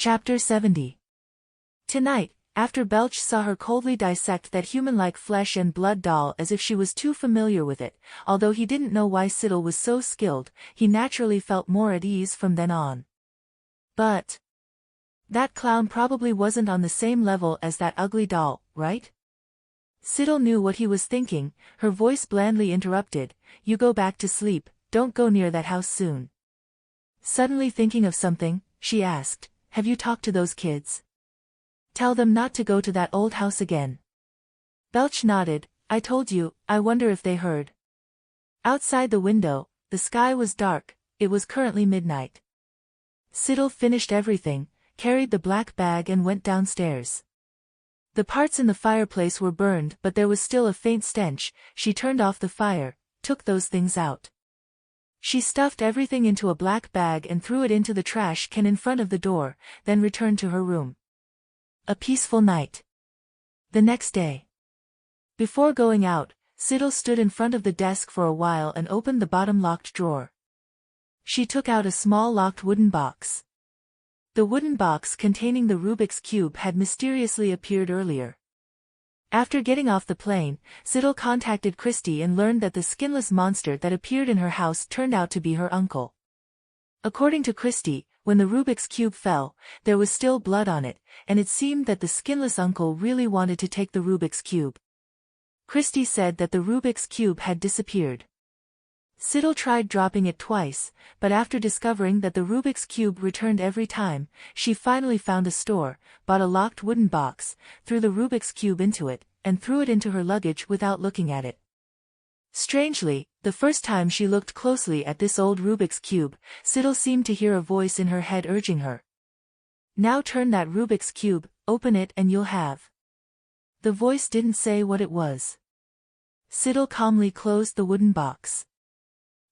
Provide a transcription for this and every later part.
Chapter 70. Tonight, after Belch saw her coldly dissect that human-like flesh and blood doll as if she was too familiar with it, although he didn't know why Siddle was so skilled, he naturally felt more at ease from then on. But that clown probably wasn't on the same level as that ugly doll, right? Siddle knew what he was thinking. Her voice blandly interrupted, "You go back to sleep, don't go near that house soon." Suddenly thinking of something, she asked, "Have you talked to those kids? Tell them not to go to that old house again." Belch nodded. "I told you. I wonder if they heard." Outside the window, the sky was dark. It was currently midnight. Siddle finished everything, carried the black bag and went downstairs. The parts in the fireplace were burned, but there was still a faint stench. She turned off the fire, took those things out. She stuffed everything into a black bag and threw it into the trash can in front of the door, then returned to her room. A peaceful night. The next day. Before going out, Siddle stood in front of the desk for a while and opened the bottom locked drawer. She took out a small locked wooden box. The wooden box containing the Rubik's Cube had mysteriously appeared earlier. After getting off the plane, Siddle contacted Christy and learned that the skinless monster that appeared in her house turned out to be her uncle. According to Christy, when the Rubik's Cube fell, there was still blood on it, and it seemed that the skinless uncle really wanted to take the Rubik's Cube. Christy said that the Rubik's Cube had disappeared. Siddle tried dropping it twice, but after discovering that the Rubik's Cube returned every time, she finally found a store, bought a locked wooden box, threw the Rubik's Cube into it, and threw it into her luggage without looking at it. Strangely, the first time she looked closely at this old Rubik's Cube, Siddle seemed to hear a voice in her head urging her. "Now turn that Rubik's Cube, open it and you'll have." The voice didn't say what it was. Siddle calmly closed the wooden box.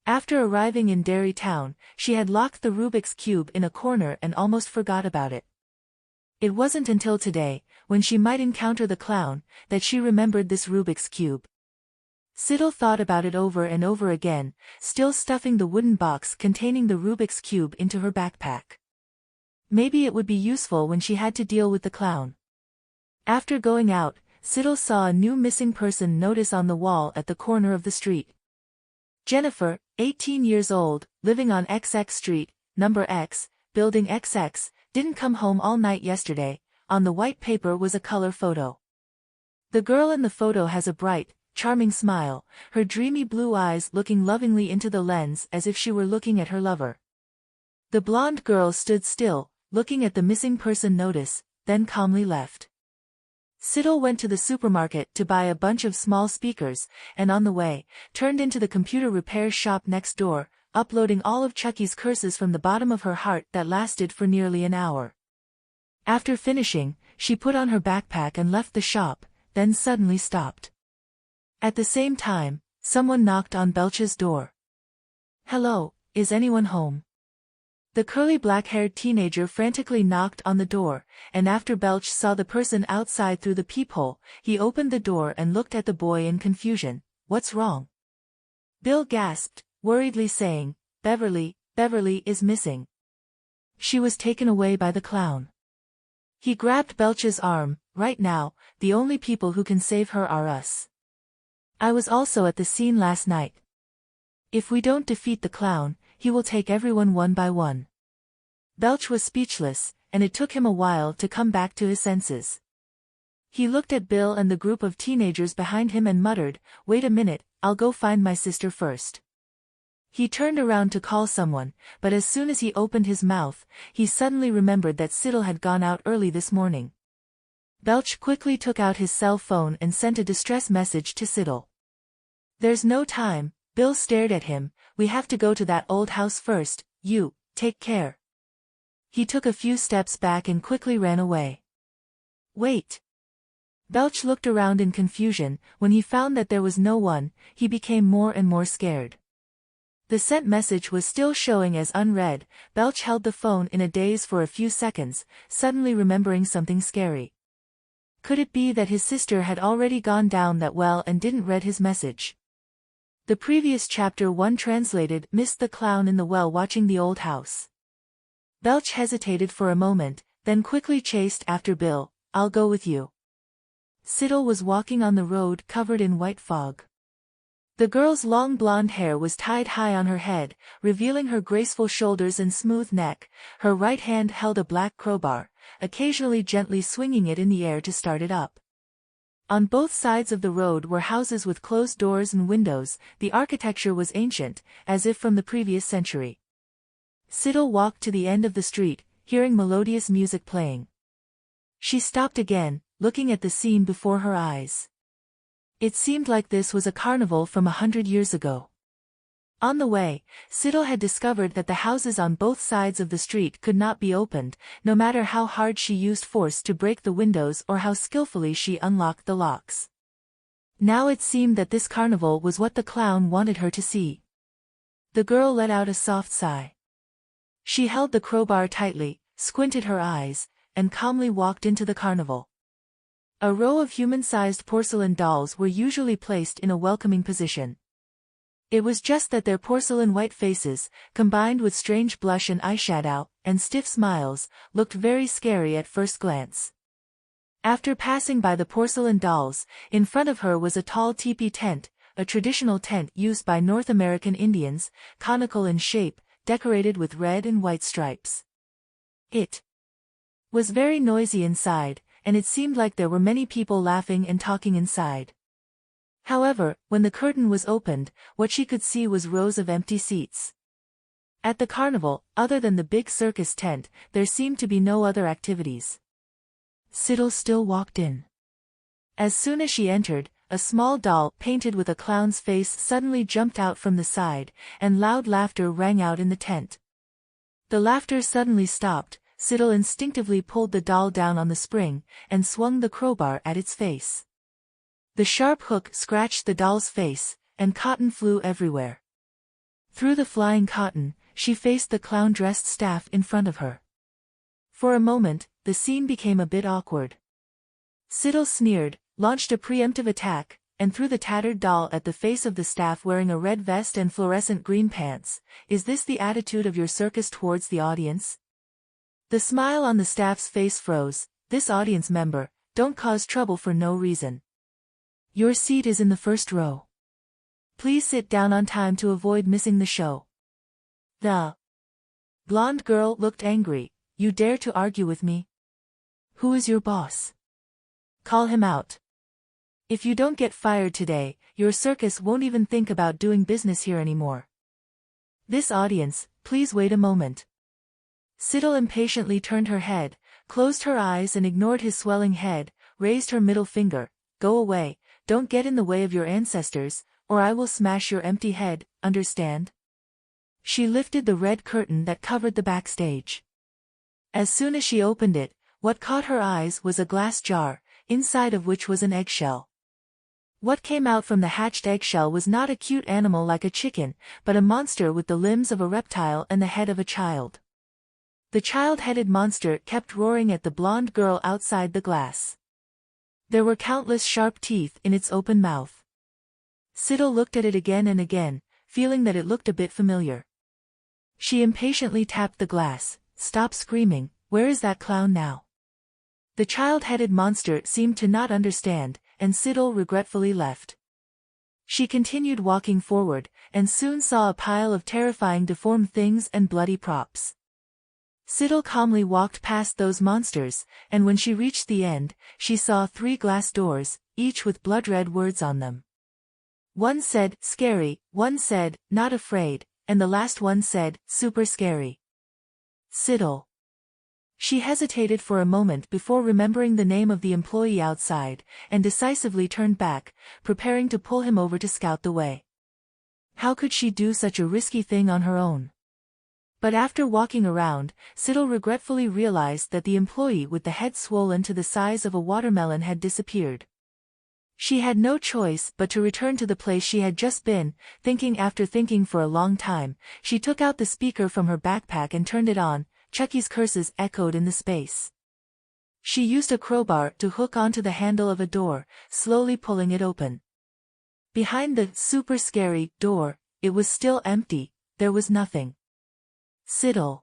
After arriving in Derry Town, she had locked the Rubik's Cube in a corner and almost forgot about it. It wasn't until today, when she might encounter the clown, that she remembered this Rubik's Cube. Siddle thought about it over and over again, still stuffing the wooden box containing the Rubik's Cube into her backpack. Maybe it would be useful when she had to deal with the clown. After going out, Siddle saw a new missing person notice on the wall at the corner of the street. Jennifer, 18 years old, living on XX Street, number X, building XX, didn't come home all night yesterday. On the white paper was a color photo. The girl in the photo has a bright, charming smile, her dreamy blue eyes looking lovingly into the lens as if she were looking at her lover. The blonde girl stood still, looking at the missing person notice, then calmly left. Siddle went to the supermarket to buy a bunch of small speakers, and on the way, turned into the computer repair shop next door, uploading all of Chucky's curses from the bottom of her heart that lasted for nearly an hour. After finishing, she put on her backpack and left the shop, then suddenly stopped. At the same time, someone knocked on Belch's door. "Hello, is anyone home?" The curly black-haired teenager frantically knocked on the door, and after Belch saw the person outside through the peephole, he opened the door and looked at the boy in confusion. "What's wrong?" Bill gasped, worriedly saying, Beverly is missing. She was taken away by the clown." He grabbed Belch's arm. "Right now, the only people who can save her are us. I was also at the scene last night. If we don't defeat the clown, he will take everyone one by one." Belch was speechless, and it took him a while to come back to his senses. He looked at Bill and the group of teenagers behind him and muttered, "Wait a minute, I'll go find my sister first." He turned around to call someone, but as soon as he opened his mouth, he suddenly remembered that Siddle had gone out early this morning. Belch quickly took out his cell phone and sent a distress message to Siddle. "There's no time." Bill stared at him. "We have to go to that old house first. You, take care." He took a few steps back and quickly ran away. "Wait." Belch looked around in confusion. When he found that there was no one, he became more and more scared. The sent message was still showing as unread. Belch held the phone in a daze for a few seconds, suddenly remembering something scary. Could it be that his sister had already gone down that well and didn't read his message? The previous chapter 1 translated missed the clown in the well watching the old house. Belch hesitated for a moment, then quickly chased after Bill. "I'll go with you." Siddle was walking on the road covered in white fog. The girl's long blonde hair was tied high on her head, revealing her graceful shoulders and smooth neck. Her right hand held a black crowbar, occasionally gently swinging it in the air to start it up. On both sides of the road were houses with closed doors and windows. The architecture was ancient, as if from the previous century. Siddle walked to the end of the street, hearing melodious music playing. She stopped again, looking at the scene before her eyes. It seemed like this was a carnival from 100 years ago. On the way, Siddle had discovered that the houses on both sides of the street could not be opened, no matter how hard she used force to break the windows or how skillfully she unlocked the locks. Now it seemed that this carnival was what the clown wanted her to see. The girl let out a soft sigh. She held the crowbar tightly, squinted her eyes, and calmly walked into the carnival. A row of human-sized porcelain dolls were usually placed in a welcoming position. It was just that their porcelain white faces, combined with strange blush and eyeshadow, and stiff smiles, looked very scary at first glance. After passing by the porcelain dolls, in front of her was a tall teepee tent, a traditional tent used by North American Indians, conical in shape, decorated with red and white stripes. It was very noisy inside, and it seemed like there were many people laughing and talking inside. However, when the curtain was opened, what she could see was rows of empty seats. At the carnival, other than the big circus tent, there seemed to be no other activities. Siddle still walked in. As soon as she entered, a small doll painted with a clown's face suddenly jumped out from the side, and loud laughter rang out in the tent. The laughter suddenly stopped. Siddle instinctively pulled the doll down on the spring, and swung the crowbar at its face. The sharp hook scratched the doll's face, and cotton flew everywhere. Through the flying cotton, she faced the clown-dressed staff in front of her. For a moment, the scene became a bit awkward. Siddle sneered, launched a preemptive attack, and threw the tattered doll at the face of the staff wearing a red vest and fluorescent green pants. "Is this the attitude of your circus towards the audience?" The smile on the staff's face froze. "This audience member, don't cause trouble for no reason. Your seat is in the first row. Please sit down on time to avoid missing the show." The blonde girl looked angry. "You dare to argue with me? Who is your boss? Call him out. If you don't get fired today, your circus won't even think about doing business here anymore. This audience, please wait a moment." Siddle impatiently turned her head, closed her eyes and ignored his swelling head, raised her middle finger. "Go away, don't get in the way of your ancestors, or I will smash your empty head, understand?" She lifted the red curtain that covered the backstage. As soon as she opened it, what caught her eyes was a glass jar, inside of which was an eggshell. What came out from the hatched eggshell was not a cute animal like a chicken, but a monster with the limbs of a reptile and the head of a child. The child-headed monster kept roaring at the blonde girl outside the glass. There were countless sharp teeth in its open mouth. Siddle looked at it again and again, feeling that it looked a bit familiar. She impatiently tapped the glass. "Stop screaming, where is that clown now?" The child-headed monster seemed to not understand, and Siddle regretfully left. She continued walking forward, and soon saw a pile of terrifying deformed things and bloody props. Siddle calmly walked past those monsters, and when she reached the end, she saw 3 glass doors, each with blood-red words on them. One said, "Scary," one said, "Not afraid," and the last one said, "Super scary." Siddle. She hesitated for a moment before remembering the name of the employee outside, and decisively turned back, preparing to pull him over to scout the way. How could she do such a risky thing on her own? But after walking around, Siddle regretfully realized that the employee with the head swollen to the size of a watermelon had disappeared. She had no choice but to return to the place she had just been. After thinking for a long time, she took out the speaker from her backpack and turned it on. Chucky's curses echoed in the space. She used a crowbar to hook onto the handle of a door, slowly pulling it open. Behind the super scary door, it was still empty. There was nothing. Siddle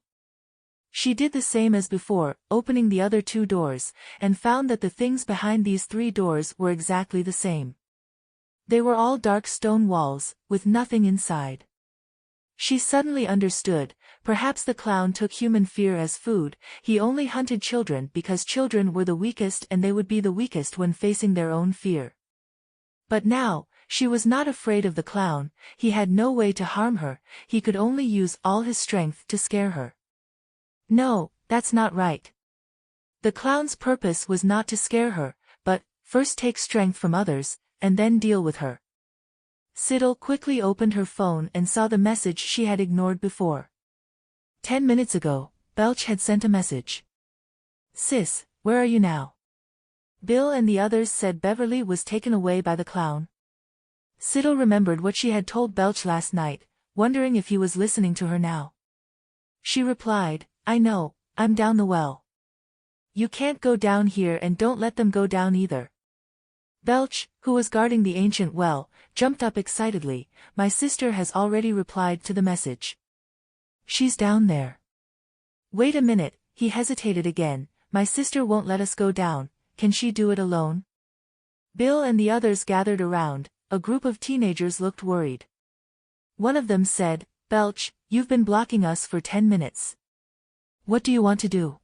She did the same as before, opening the other 2 doors, and found that the things behind these 3 doors were exactly the same. They were all dark stone walls, with nothing inside. She suddenly understood, perhaps the clown took human fear as food, he only hunted children because children were the weakest and they would be the weakest when facing their own fear. But now, she was not afraid of the clown, he had no way to harm her, he could only use all his strength to scare her. No, that's not right. The clown's purpose was not to scare her, but, first take strength from others, and then deal with her. Siddle quickly opened her phone and saw the message she had ignored before. 10 minutes ago, Belch had sent a message. "Sis, where are you now?" Bill and the others said Beverly was taken away by the clown. Siddle remembered what she had told Belch last night, wondering if he was listening to her now. She replied, "I know, I'm down the well. You can't go down here and don't let them go down either." Belch, who was guarding the ancient well, jumped up excitedly, "My sister has already replied to the message. She's down there." "Wait a minute," he hesitated again, "my sister won't let us go down, can she do it alone?" Bill and the others gathered around, a group of teenagers looked worried. One of them said, "Belch, you've been blocking us for 10 minutes. What do you want to do?"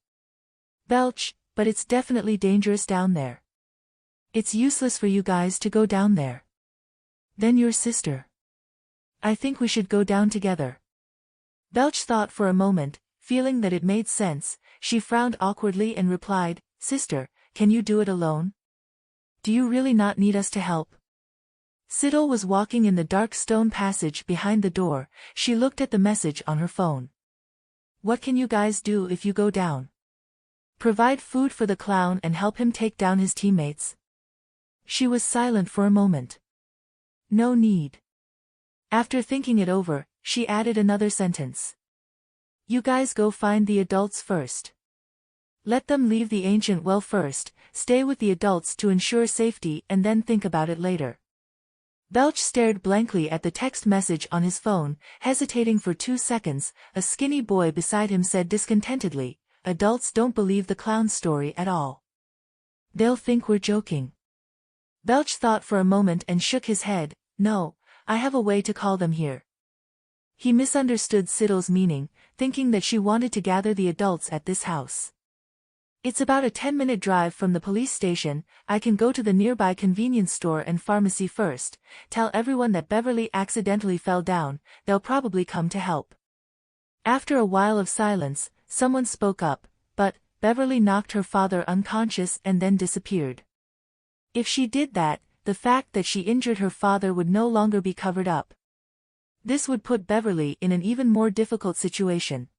"Belch, but it's definitely dangerous down there. It's useless for you guys to go down there." "Then your sister." "I think we should go down together." Belch thought for a moment, feeling that it made sense, she frowned awkwardly and replied, "Sister, can you do it alone? Do you really not need us to help?" Siddle was walking in the dark stone passage behind the door, she looked at the message on her phone. "What can you guys do if you go down?" "Provide food for the clown and help him take down his teammates." She was silent for a moment. "No need." After thinking it over, she added another sentence. "You guys go find the adults first. Let them leave the ancient well first, stay with the adults to ensure safety and then think about it later." Belch stared blankly at the text message on his phone, hesitating for 2 seconds, a skinny boy beside him said discontentedly, "Adults don't believe the clown's story at all. They'll think we're joking." Belch thought for a moment and shook his head, "No, I have a way to call them here." He misunderstood Siddle's meaning, thinking that she wanted to gather the adults at this house. "It's about a 10-minute drive from the police station, I can go to the nearby convenience store and pharmacy first, tell everyone that Beverly accidentally fell down, they'll probably come to help." After a while of silence, someone spoke up, "But, Beverly knocked her father unconscious and then disappeared. If she did that, the fact that she injured her father would no longer be covered up. This would put Beverly in an even more difficult situation."